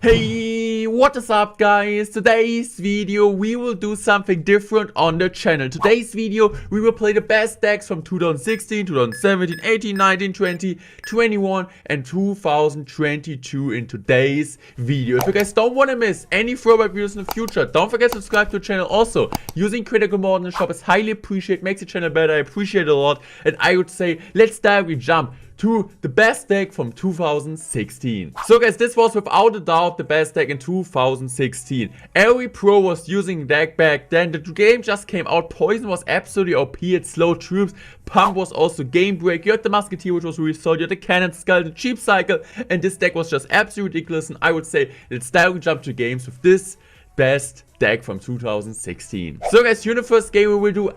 Hey, what is up guys? Today's video we will do something different on the channel. Today's video we will play the best decks from 2016, 2017, 18, 19, 20, 21 and 2022 in today's video. If you guys don't want to miss any throwback videos in the future, don't forget to subscribe to the channel. Also, using critical mode in the shop is highly appreciated, makes the channel better. I appreciate it a lot. And I would say let's directly jump to the best deck from 2016. So guys, this was without a doubt the best deck in 2016. Every pro was using deck back then. The game just came out. Poison was absolutely OP. It slowed troops. Pump was also game break. You had the Musketeer, which was really solid. You had the Cannon, Skull, the Cheap Cycle. And this deck was just absolutely ridiculous. And I would say let's directly jump to games with this best deck from 2016. So guys, here in the first game we will do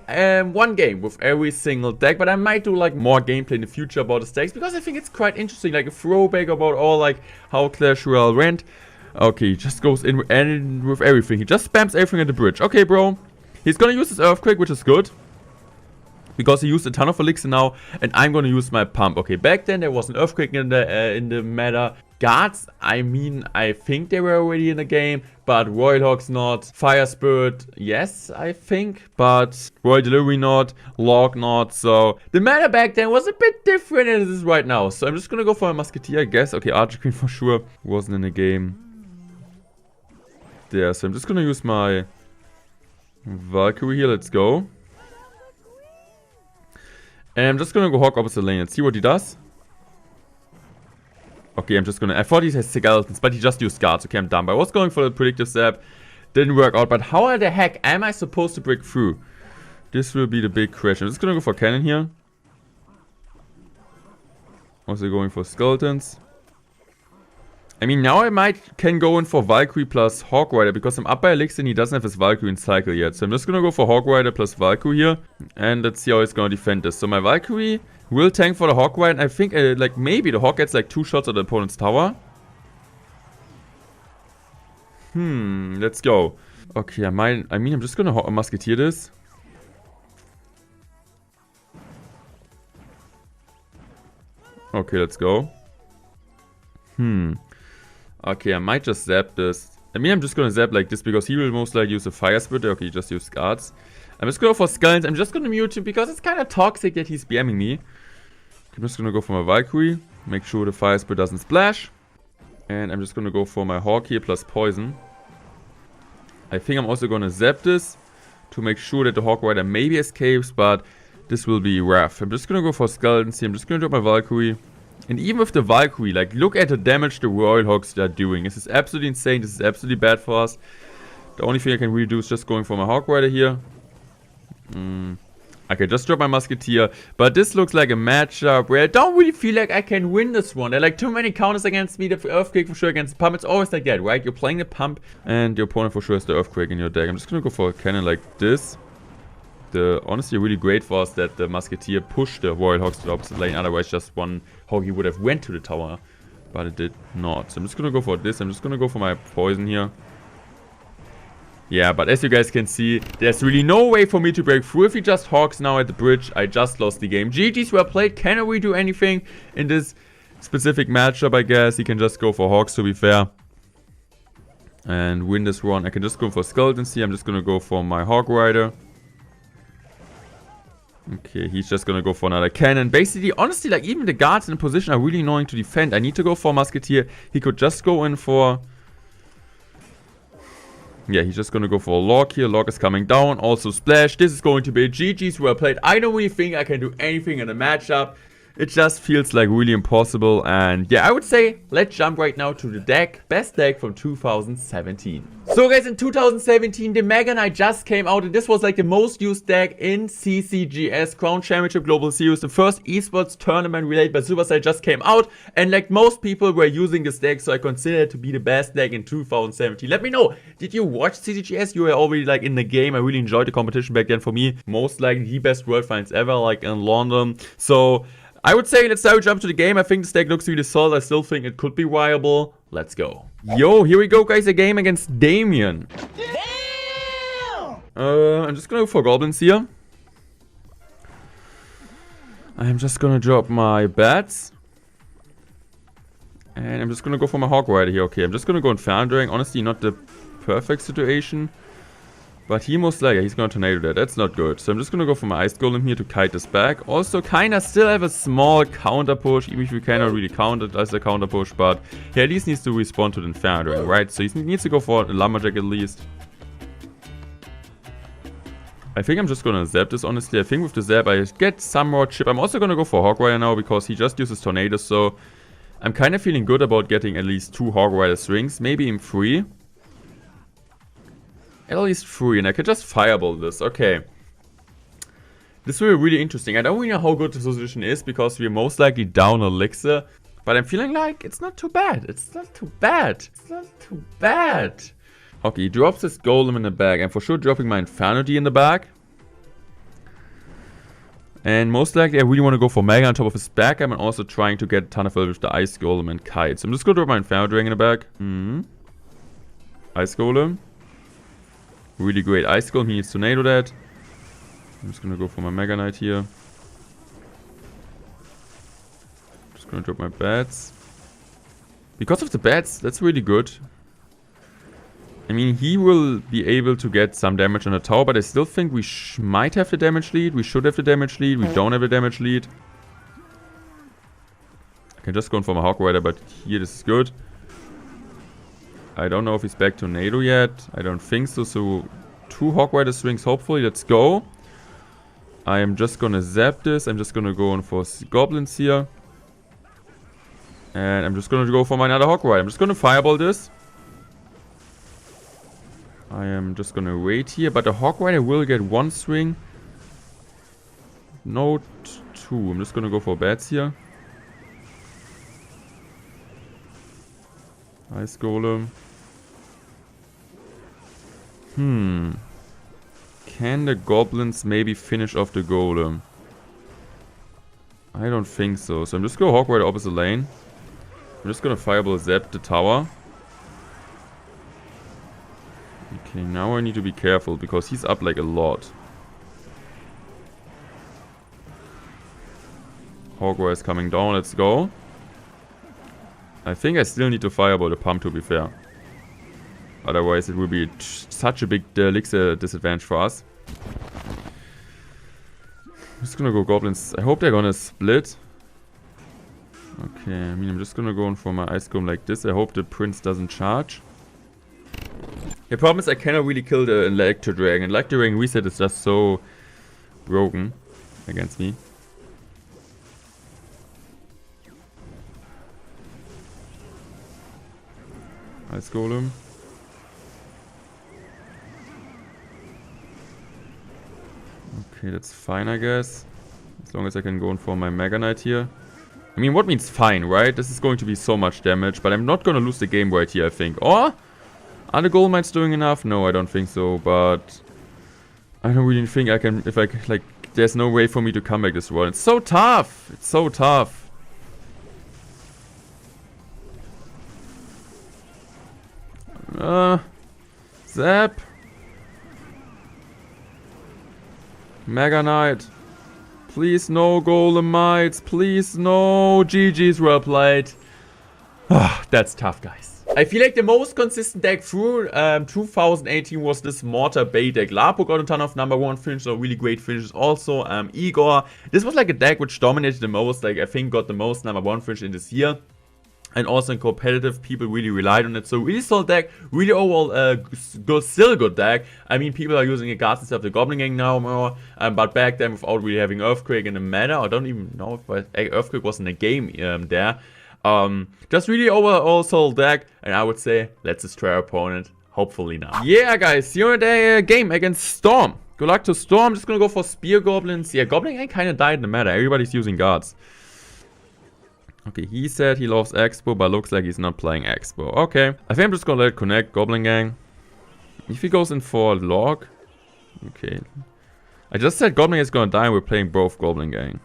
one game with every single deck, but I might do like more gameplay in the future about the decks because I think it's quite interesting, like a throwback about all like how Clash Royale went. Okay, he just goes in and with everything. He just spams everything at the bridge. Okay, bro. He's gonna use his Earthquake, which is good, because he used a ton of elixir now, and I'm gonna use my pump. Okay, back then there was an Earthquake in the meta. Guards, I mean, I think they were already in the game, but Royal Hawks not, Fire Spirit, yes, I think, but Royal Delivery not, Log not, so the meta back then was a bit different than it is right now. So I'm just gonna go for a Musketeer, I guess. Okay, Archer Queen for sure wasn't in the game there, so I'm just gonna use my Valkyrie here. Let's go. And I'm just gonna go Hawk opposite lane and see what he does. Okay, I'm just gonna... I thought he has skeletons, but he just used guards. Okay, I'm dumb. I was going for the predictive zap. Didn't work out, but how the heck am I supposed to break through? This will be the big question. I'm just gonna go for cannon here. Also going for skeletons. I mean, now I can go in for Valkyrie plus Hawk Rider, because I'm up by elixir and he doesn't have his Valkyrie in cycle yet. So I'm just gonna go for Hawk Rider plus Valkyrie here. And let's see how he's gonna defend this. So my Valkyrie will tank for the Hawk Rider. And I think like maybe the Hawk gets like 2 shots at the opponent's tower. Let's go. Okay, I mean, I'm just gonna Musketeer this. Okay, let's go. Okay, I might just zap this. I mean, I'm just gonna zap like this because he will most likely use a Fire Spirit. Okay, he just used guards. I'm just going for Skulls. I'm just gonna mute him because it's kind of toxic that he's BMing me. I'm just gonna go for my Valkyrie. Make sure the Fire Spirit doesn't splash. And I'm just gonna go for my Hawk here plus Poison. I think I'm also gonna zap this to make sure that the Hawk Rider maybe escapes, but this will be rough. I'm just gonna go for Skeletons here. I'm just gonna drop my Valkyrie. And even with the Valkyrie, like, look at the damage the Royal Hawks are doing. This is absolutely insane. This is absolutely bad for us. The only thing I can really do is just going for my Hawk Rider here. Okay, just drop my Musketeer. But this looks like a matchup where I don't really feel like I can win this one. There are like too many counters against me. The Earthquake for sure against Pump. It's always like that, right? You're playing the Pump and your opponent for sure has the Earthquake in your deck. I'm just gonna go for a cannon like this. Honestly really great for us that the Musketeer pushed the Royal Hawks to the opposite lane. Otherwise just one Hawk he would have went to the tower. But it did not. So I'm just gonna go for this. I'm just gonna go for my Poison here. Yeah, but as you guys can see, there's really no way for me to break through. If he just Hawks now at the bridge, I just lost the game. GG's were played. Cannot we do anything in this specific matchup, I guess. He can just go for Hawks, to be fair, and win this run. I can just go for Skeletons here. I'm just gonna go for my Hawk Rider. Okay, he's just gonna go for another cannon. Basically, honestly, like, even the guards in position are really annoying to defend. I need to go for Musketeer. He could just go in for... Yeah, he's just gonna go for a Log here. Log is coming down. Also Splash. This is going to be a GG's well played. I don't really think I can do anything in a matchup. It just feels like really impossible. And yeah, I would say let's jump right now to the deck. Best deck from 2017. So guys, in 2017, the Mega Knight just came out. And this was like the most used deck in CCGS, Crown Championship Global Series. The first esports tournament related by Supercell just came out. And like most people were using this deck. So I consider it to be the best deck in 2017. Let me know. Did you watch CCGS? You were already like in the game. I really enjoyed the competition back then. For me, most likely the best World Finals ever, like in London. So I would say let's now jump to the game. I think this deck looks really solid. I still think it could be viable. Let's go. Yo, here we go, guys. A game against Damien. Damn! I'm just gonna go for goblins here. I'm just gonna drop my bats. And I'm just gonna go for my Hog Rider here. Okay, I'm just gonna go in Foundering. Honestly, not the perfect situation. But he most likely, he's gonna Tornado that. That's not good. So I'm just gonna go for my Ice Golem here to kite this back. Also, kinda still have a small counter push, even if we cannot really count it as a counter push. But he at least needs to respond to the Foundering, right? So he needs to go for a Lumberjack at least. I think I'm just gonna zap this, honestly. I think with the zap I get some more chip. I'm also gonna go for Hog Rider now because he just uses Tornado, so I'm kind of feeling good about getting at least 2 Hog Rider swings, maybe even 3. At least 3, and I could just Fireball this. Okay. This will be really interesting. I don't really know how good this position is because we're most likely down Elixir, but I'm feeling like it's not too bad. It's not too bad. It's not too bad. Okay, he drops his Golem in the bag. I'm for sure dropping my Infinity in the bag. And most likely I really want to go for Mega on top of his back. I'm also trying to get a ton of with the Ice Golem and Kite. So I'm just going to drop my Infinity in the bag. Ice Golem. Really great Ice Golem. He needs to Tornado that. I'm just going to go for my Mega Knight here. Just going to drop my bats. Because of the bats, that's really good. I mean, he will be able to get some damage on the tower, but I still think we might have the damage lead. We should have the damage lead. We don't have the damage lead. I can just go in for my Hog Rider, but here this is good. I don't know if he's back Tornado yet. I don't think so. So 2 Hog Rider swings, hopefully. Let's go. I am just gonna zap this. I'm just gonna go in for Goblins here. And I'm just gonna go for my another Hog Rider. I'm just gonna Fireball this. I am just gonna wait here, but the Hog Rider will get 1 swing. No 2. I'm just gonna go for bats here. Ice Golem. Can the Goblins maybe finish off the Golem? I don't think so. So I'm just gonna Hog Rider opposite lane. I'm just gonna Fireball zap the tower. Okay, now I need to be careful because he's up like a lot. Hog Rider is coming down, let's go. I think I still need to Fireball the pump to be fair. Otherwise it will be such a big Elixir disadvantage for us. I'm just gonna go Goblins. I hope they're gonna split. Okay, I mean I'm just gonna go in for my Ice Golem like this. I hope the Prince doesn't charge. The problem is I cannot really kill the Electro Dragon. Electro Dragon reset is just so broken against me. Ice Golem. Okay, that's fine I guess. As long as I can go in for my Mega Knight here. I mean, what means fine, right? This is going to be so much damage, but I'm not gonna lose the game right here, I think. Or are the Golem Knights doing enough? No, I don't think so, but I don't really think I can, if I, like, there's no way for me to come back this world. It's so tough! It's so tough. Zap. Mega Knight. Please no Golem Knights. Please no. GG's, well played. That's tough, guys. I feel like the most consistent deck through 2018 was this Mortar Bay deck. Lapo got a ton of #1 finishes, or really great finishes. Also, Igor. This was like a deck which dominated the most. Like, I think got the most #1 finish in this year. And also in competitive, people really relied on it. So really solid deck, really overall still good deck. I mean, people are using it guards instead of the Goblin Gang now more. But back then, without really having Earthquake in the meta, I don't even know if Earthquake was in the game there. Just really overall solid deck. And I would say, let's destroy our opponent. Hopefully now. Yeah, guys, you're in the game against Storm. Good luck to Storm. I'm just gonna go for Spear Goblins. Yeah, Goblin Gang kind of died in the meta. Everybody's using guards. Okay, he said he loves Expo, but looks like he's not playing Expo. Okay, I think I'm just gonna let it connect Goblin Gang. If he goes in for Log. Okay. I just said Goblin Gang is gonna die and we're playing both Goblin Gang.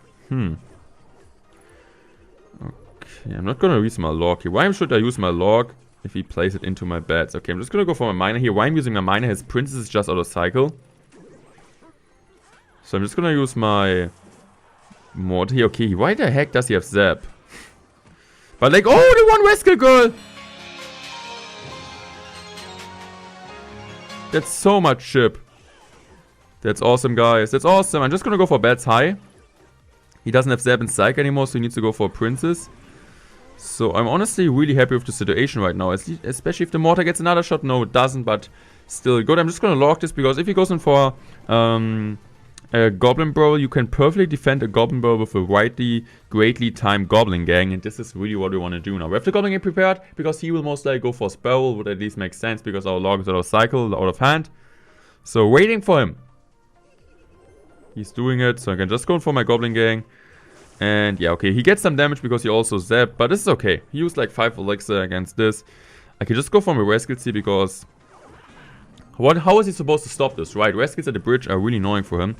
Okay, I'm not gonna use my Log here. Why should I use my Log if he plays it into my beds? Okay, I'm just gonna go for my Miner here. Why I'm using my Miner? His Princess is just out of cycle. So I'm just gonna use my Mortar here. Okay, why the heck does he have Zap? But like, oh, the on, Rescue Girl! That's so much chip. That's awesome, guys. That's awesome. I'm just gonna go for Bats High. He doesn't have Zap and Psych anymore, so he needs to go for a Princess. So I'm honestly really happy with the situation right now. Especially if the Mortar gets another shot. No, it doesn't, but still good. I'm just gonna lock this because if he goes in for a Goblin Brawl, you can perfectly defend a Goblin Brawl with a greatly timed Goblin Gang. And this is really what we want to do now. We have the Goblin Gang prepared because he will most likely go for Sparrow. Would at least make sense because our log is out of cycle, out of hand. So waiting for him. He's doing it, so I can just go for my Goblin Gang. And yeah, okay, he gets some damage because he also zapped, but this is okay. He used like 5 elixir against this. I can just go for my Rescues here because... How is he supposed to stop this, right? Rescues at the bridge are really annoying for him.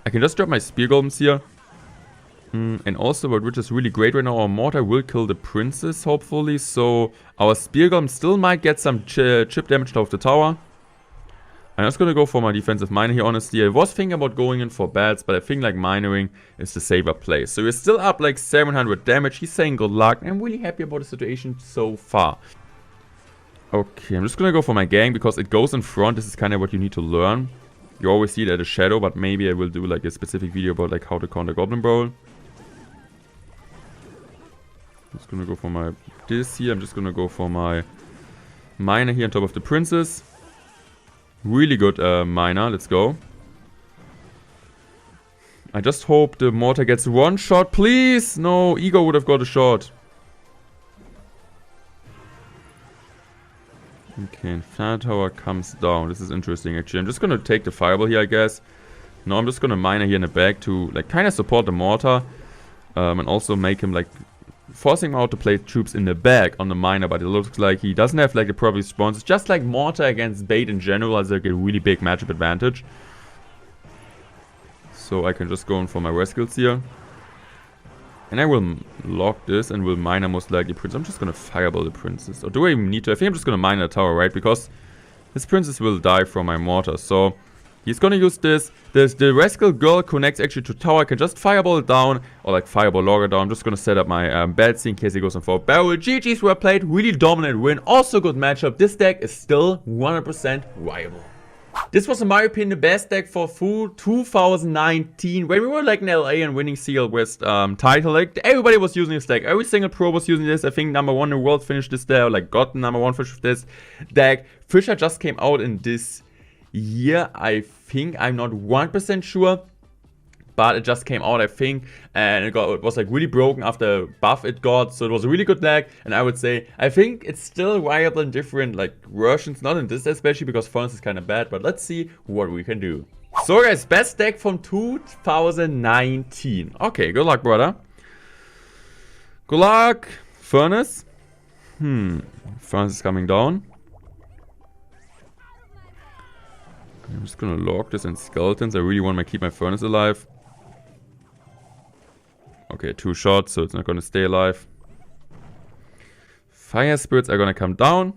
I can just drop my Spear Golems here. And also, which is really great right now, our Mortar will kill the Princess, hopefully. So, our Spear Golem still might get some chip damage off the tower. I'm just gonna go for my defensive miner here, honestly. I was thinking about going in for bats, but I think like minoring is the safer play. So we're still up like 700 damage. He's saying good luck. I'm really happy about the situation so far. Okay, I'm just gonna go for my gang because it goes in front. This is kind of what you need to learn. You always see it at a shadow, but maybe I will do like a specific video about like how to counter Goblin Brawl. I'm just gonna go for my this here. I'm just gonna go for my miner here on top of the Princess. Really good miner, let's go. I just hope the Mortar gets one shot, please! No, Ego would have got a shot. Okay, Inferno Tower comes down. This is interesting actually. I'm just gonna take the Fireball here, I guess. No, I'm just gonna miner here in the back to like kind of support the Mortar. And also make him like... forcing him out to play troops in the back on the miner, but it looks like he doesn't have like the proper response. It's just like Mortar against Bait in general has like a really big matchup advantage. So I can just go in for my Rescues here. And I will lock this and will miner most likely Princess. I'm just gonna Fireball the Princess. Or do I even need to? I think I'm just gonna miner the tower, right? Because this Princess will die from my Mortar. So he's gonna use this. The Rescue Girl connects actually to tower. I can just Fireball it down. Or like Fireball Logger down. I'm just gonna set up my Betsy in case he goes in for a barrel. GG's were played. Really dominant win. Also good matchup. This deck is still 100% viable. This was in my opinion the best deck for full 2019. When we were like in LA and winning CL West title. Like everybody was using this deck. Every single pro was using this. I think number 1 in the world finished this deck. Or like got number 1 fish with this deck. Fisher just came out in this year, I think. I'm not 1% sure, but it just came out, I think, and it was like really broken after buff it got, so it was a really good deck. And I would say I think it's still viable in different like versions, not in this especially because Furnace is kind of bad, but let's see what we can do. So guys, best deck from 2019. Okay, good luck, brother. Good luck. Furnace. Furnace is coming down. I'm just gonna log this in Skeletons. I really want to keep my Furnace alive. Okay, 2 shots, so it's not gonna stay alive. Fire Spirits are gonna come down.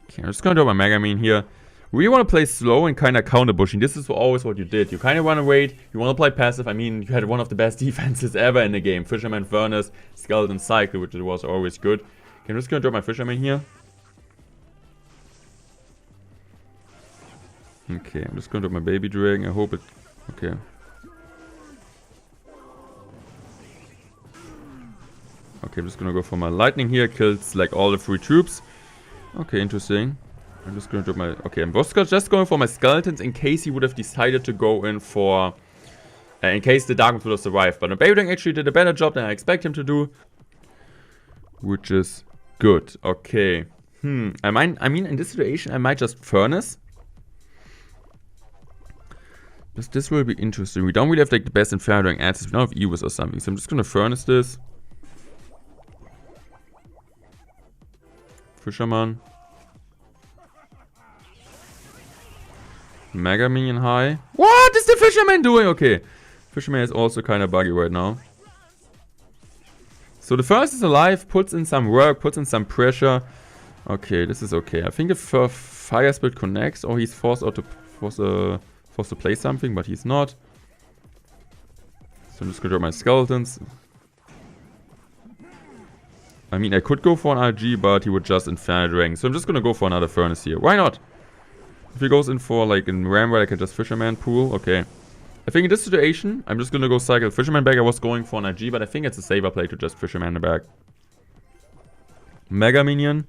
Okay, I'm just gonna do my Mega Mean here. We want to play slow and kind of counter bushing. This is always what you did. You kind of want to wait. You want to play passive. I mean, you had one of the best defenses ever in the game. Fisherman, Furnace, Skeleton, Cycle, which was always good. Okay, I'm just gonna drop my Fisherman here. Okay, I'm just going to do my Baby Dragon. I hope it... Okay. Okay, I'm just going to go for my Lightning here. Kills like all the 3 troops. Okay, interesting. I'm just going to do my... Okay, I'm just going for my Skeletons in case he would have decided to go in for... in case the Dark Ones would have survived. But my Baby Dragon actually did a better job than I expect him to do. Which is good. Okay. I mean, in this situation, I might just Furnace. This will be interesting. We don't really have like the best Inferno Dragon answers. We don't have Evis or something. So I'm just gonna Furnace this. Fisherman. Mega Minion high. What is the Fisherman doing? Okay. Fisherman is also kind of buggy right now. So the first is alive. Puts in some work. Puts in some pressure. Okay, this is okay. I think if Fire Spirit connects or he's forced to play something, but he's not. So I'm just gonna drop my Skeletons. I mean, I could go for an RG, but he would just Infinite Dragon. So I'm just gonna go for another Furnace here. Why not? If he goes in for like in Ramrod, I can just Fisherman pool. Okay. I think in this situation, I'm just gonna go cycle Fisherman back. I was going for an RG, but I think it's a safer play to just Fisherman back. Mega Minion.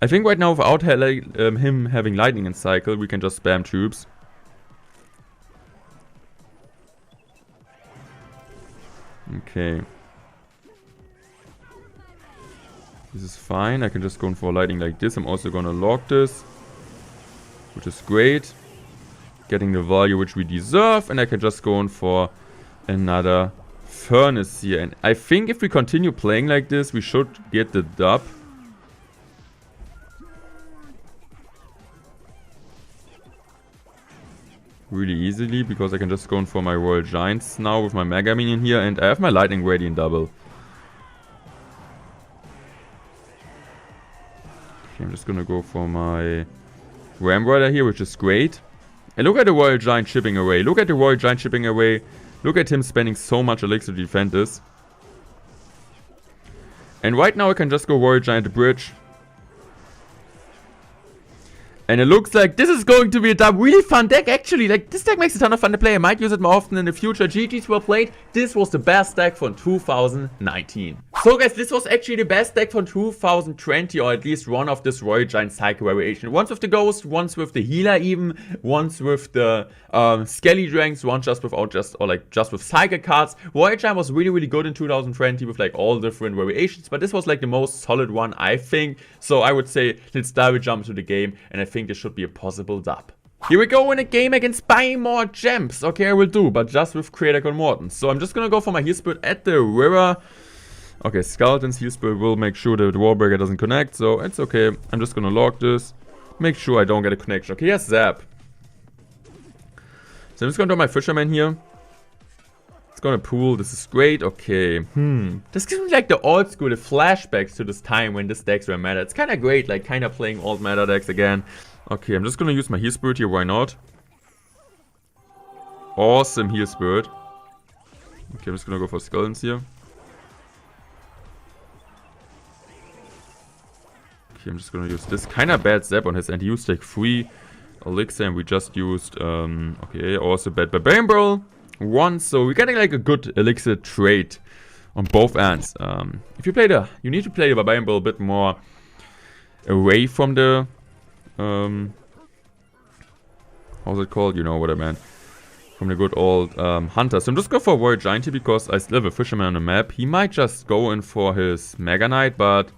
I think right now, without him having Lightning in cycle, we can just spam troops. Okay. This is fine. I can just go in for Lightning like this. I'm also gonna lock this, which is great. Getting the value which we deserve. And I can just go in for another Furnace here. And I think if we continue playing like this, we should get the dub. Really easily, because I can just go in for my Royal Giants now with my Mega Minion here. And I have my Lightning ready in double. Okay, I'm just gonna go for my Ram Rider here, which is great. And look at the Royal Giant chipping away. Look at the Royal Giant chipping away. Look at him spending so much elixir to defend this. And right now I can just go Royal Giant the bridge. And it looks like this is going to be a really fun deck, actually. Like, this deck makes a ton of fun to play. I might use it more often in the future. GG's well played. This was the best deck from 2019. So, guys, this was actually the best deck from 2020, or at least one of this Royal Giant Cycle variation. Once with the Ghost, once with the Healer even, once with the Skelly Dragons, one just without just with Cycle cards. Royal Giant was really, really good in 2020 with like all different variations, but this was like the most solid one, I think. So I would say let's double jump to the game, and I think this should be a possible dub. Here we go in a game against buying more gems. Okay, I will do, but just with Creator Con Morton. So I'm just gonna go for my Heal Spirit at the river. Okay, Skeleton's Heal Spirit will make sure that the Wallbreaker doesn't connect, so it's okay. I'm just gonna lock this. Make sure I don't get a connection. Okay, yes, Zap. So I'm just gonna do my Fisherman here. It's gonna pool. This is great. Okay. This gives me like the old school, the flashbacks to this time when this decks were meta. It's kind of great, like kind of playing old meta decks again. Okay, I'm just gonna use my Heal Spirit here. Why not? Awesome Heal Spirit. Okay, I'm just gonna go for Skeletons here. Okay, I'm just gonna use this kind of bad Zap on his end. He used like 3 elixir and we just used, okay, also bad Barbarian Barrel. 1, so we're getting like a good elixir trade on both ends. If you play you need to play the Barbarian Barrel a bit more away from the, how's it called? You know what I meant. From the good old Hunter. So I'm just going for a Warrior Giant here because I still have a Fisherman on the map. He might just go in for his Mega Knight, but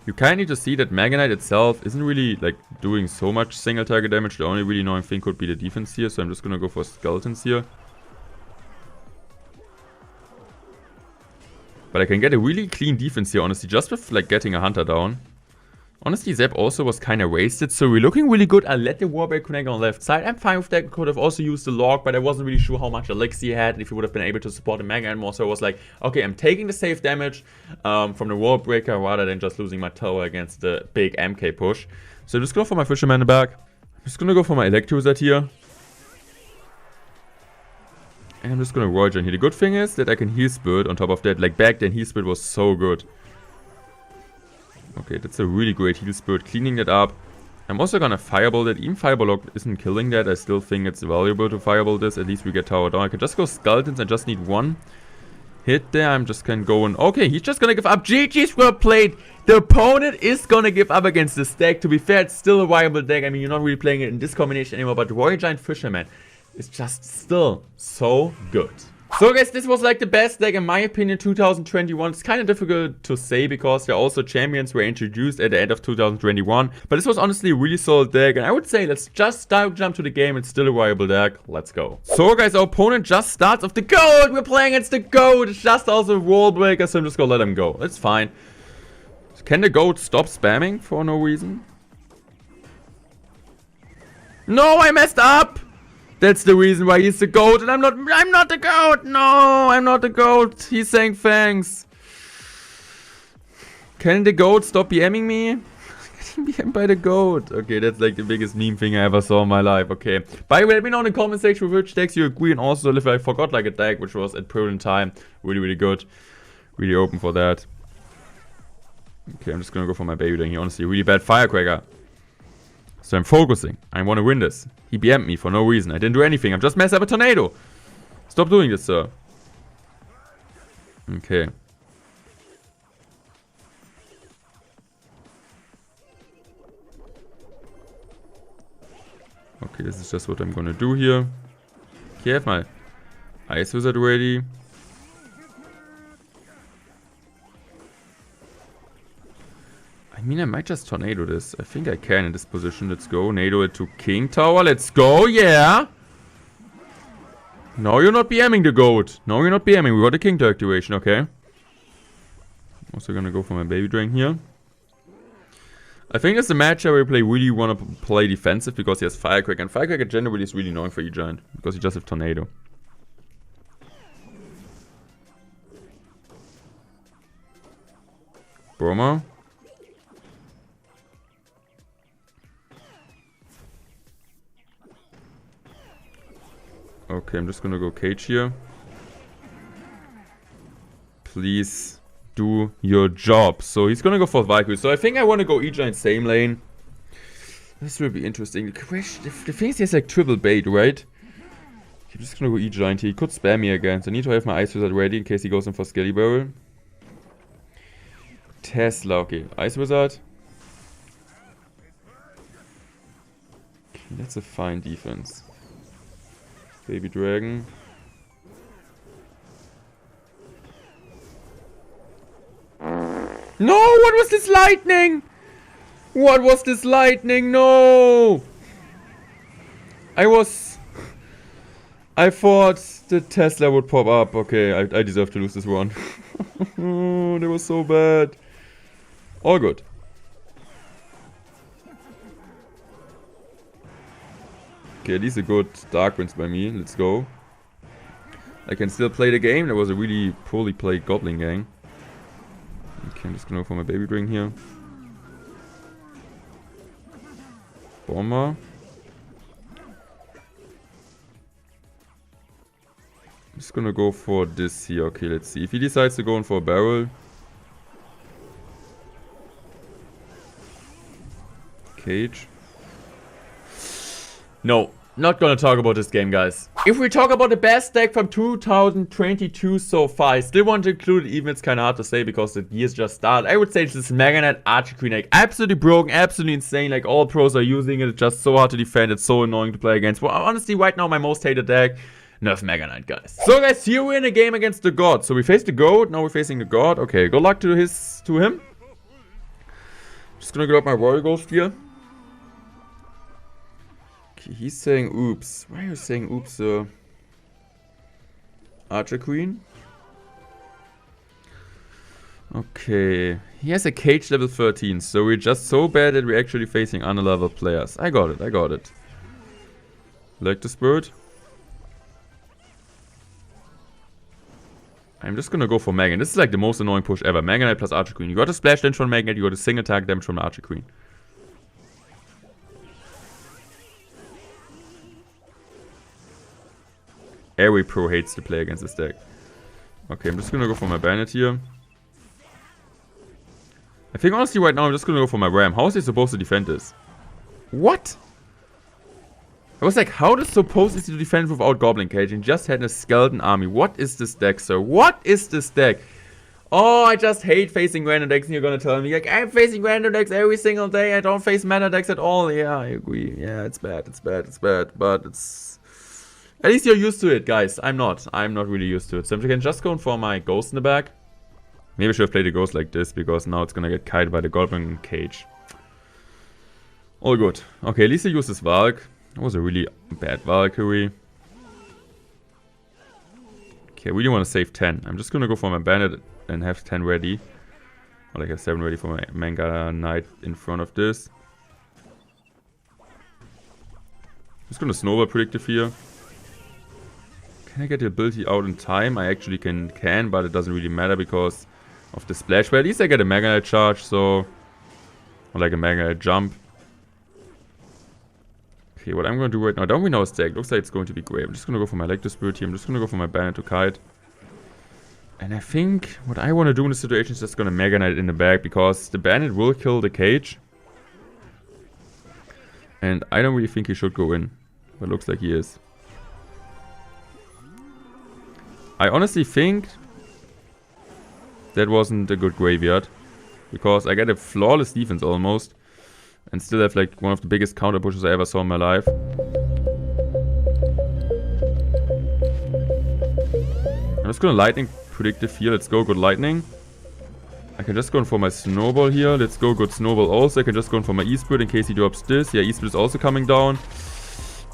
you kind of need to see that Mega Knight itself isn't really like doing so much single target damage. The only really annoying thing could be the defense here. So I'm just going to go for Skeletons here. But I can get a really clean defense here, honestly, just with like getting a Hunter down. Honestly, Zap also was kind of wasted, so we're looking really good. I let the Warbreak connect on the left side. I'm fine with that. Could have also used the Log, but I wasn't really sure how much elixir he had, if he would have been able to support the Mega more. So I was like, okay, I'm taking the safe damage from the Warbreaker rather than just losing my tower against the big MK push. So I'm just going for my Fisherman in the back. I'm just going to go for my Electrozet here. And I'm just going to Royal Giant here. The good thing is that I can Heal Spirit on top of that. Like back then, Heal Spirit was so good. Okay, that's a really great Heal Spirit. Cleaning that up. I'm also gonna Fireball that. Even Fireball isn't killing that. I still think it's valuable to Fireball this. At least we get Tower down. I can just go Skeletons. I just need 1 hit there. I'm just gonna go in. Okay, he's just gonna give up. GG's well played. The opponent is gonna give up against this deck. To be fair, it's still a viable deck. I mean, you're not really playing it in this combination anymore. But Royal Giant Fisherman is just still so good. So guys, this was like the best deck in my opinion 2021. It's kind of difficult to say because there are also champions were introduced at the end of 2021. But this was honestly a really solid deck, and I would say let's just jump to the game. It's still a viable deck. Let's go. So guys, our opponent just starts off the GOAT. We're playing against the GOAT. It's just also a wall breaker, so I'm just gonna let him go. It's fine. Can the GOAT stop spamming for no reason? No, I messed up! That's the reason why he's the GOAT, and I'm not the GOAT! No, I'm not the GOAT! He's saying thanks. Can the GOAT stop BMing me? Getting BM'd by the GOAT. Okay, that's like the biggest meme thing I ever saw in my life. Okay. By the way, let me know in the comment section with which decks you agree, and also if I forgot like a deck which was at present time really, really good. Really open for that. Okay, I'm just gonna go for my baby doing here. Honestly, really bad firecracker. So I'm focusing. I want to win this. He BM'd me for no reason. I didn't do anything. I'm just messing up a tornado. Stop doing this, sir. Okay. Okay, this is just what I'm gonna do here. Okay, I have my Ice Wizard ready. I mean, I might just tornado this. I think I can in this position. Let's go. Nado it to King Tower. Let's go. Yeah. No, you're not BMing the goat. No, you're not BMing. We got the King Tower activation. Okay. Also gonna go for my Baby Drain here. I think that's the match where we really want to play defensive because he has Firecracker. And Firecracker generally is really annoying for E-Giant because he just has Tornado. Broma. Okay, I'm just gonna go Cage here. Please do your job. So he's gonna go for Valkyrie. So I think I want to go E-Giant same lane. This will be interesting. The thing is he has like triple bait, right? I'm just gonna go E-Giant here. He could spam me again. So I need to have my Ice Wizard ready in case he goes in for Skelly Barrel. Tesla, okay. Ice Wizard. Okay, that's a fine defense. Baby Dragon. No! What was this lightning? What was this lightning? No! I thought the Tesla would pop up. Okay, I deserve to lose this one. Oh, that was so bad. All good. Okay, at least a good Dark Winds by me. Let's go. I can still play the game. That was a really poorly played Goblin gang. Okay, I'm just gonna go for my Baby Dragon here. Bomber. I'm just gonna go for this here. Okay, let's see. If he decides to go in for a barrel. Cage. No, not gonna talk about this game, guys. If we talk about the best deck from 2022 so far, I still want to include it, even it's kind of hard to say because the year's just started. I would say it's this Mega Knight Archer Queen, like absolutely broken, absolutely insane. Like all pros are using it. It's just so hard to defend. It's so annoying to play against. Well, honestly, right now my most hated deck, Nerf Mega Knight, guys. So guys, here we're in a game against the God. So we faced the Goat, now we're facing the God. Okay, good luck to him. Just gonna grab my Royal Ghost here. Okay, he's saying oops. Why are you saying oops, sir? Archer Queen. Okay. He has a Cage level 13, so we're just so bad that we're actually facing under-level players. I got it. Like the Spirit. I'm just gonna go for Magnet. This is like the most annoying push ever. Magnet plus Archer Queen. You got a splash damage from Magnet, you got a single attack damage from the Archer Queen. Every pro hates to play against this deck. Okay, I'm just gonna go for my Bandit here. I think honestly right now I'm just gonna go for my Ram. How is he supposed to defend this? What? I was like, how is supposed to defend without Goblin Cage and just had a skeleton army? What is this deck, sir? What is this deck? Oh, I just hate facing random decks and you're gonna tell me, like, I'm facing random decks every single day. I don't face meta decks at all. Yeah, I agree. Yeah, it's bad. But it's... At least you're used to it, guys. I'm not really used to it. So I can just go for my Ghost in the back. Maybe I should have played the Ghost like this because now it's gonna get kited by the Goblin Cage. All good. Okay, at least I used this Valk. That was a really bad Valkyrie. Okay, I really want to save 10. I'm just gonna go for my Bandit and have 10 ready. Or like have 7 ready for my Manga Knight in front of this. Just gonna Snowball Predictive here. Can I get the ability out in time? I actually can, but it doesn't really matter because of the splash. But at least I get a Mega Knight charge, so... Or like a Mega Knight jump. Okay, what I'm going to do right now, don't we know his deck? Looks like it's going to be great. I'm just going to go for my Electro Spirit here. I'm just going to go for my Bandit to kite. And I think what I want to do in this situation is just gonna Mega Knight in the back, because the bandit will kill the cage. And I don't really think he should go in, but looks like he is. I honestly think that wasn't a good graveyard, because I get a flawless defense almost, and still have like one of the biggest counter pushes I ever saw in my life. I'm just gonna lightning predictive here. Let's go, good lightning. I can just go in for my snowball here. Let's go, good snowball also. I can just go in for my E-Spirit in case he drops this. Yeah, E-Spirit is also coming down.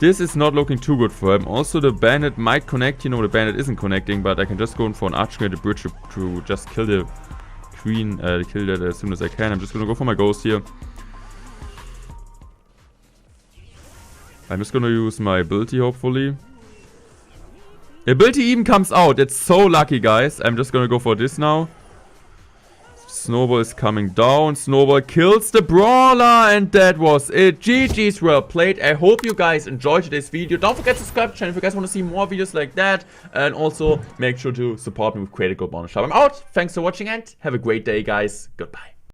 This is not looking too good for him. Also, the bandit might connect. You know, the bandit isn't connecting, but I can just go in for an Archqueen at the bridge to just kill the queen. Kill that as soon as I can. I'm just gonna go for my ghost here. I'm just gonna use my ability, hopefully. The ability even comes out. It's so lucky, guys. I'm just gonna go for this now. Snowball is coming down. Snowball kills the brawler. And that was it. GG's, well played. I hope you guys enjoyed today's video. Don't forget to subscribe to the channel if you guys want to see more videos like that. And also make sure to support me with Creator Code Bonus Shop. I'm out. Thanks for watching and have a great day, guys. Goodbye.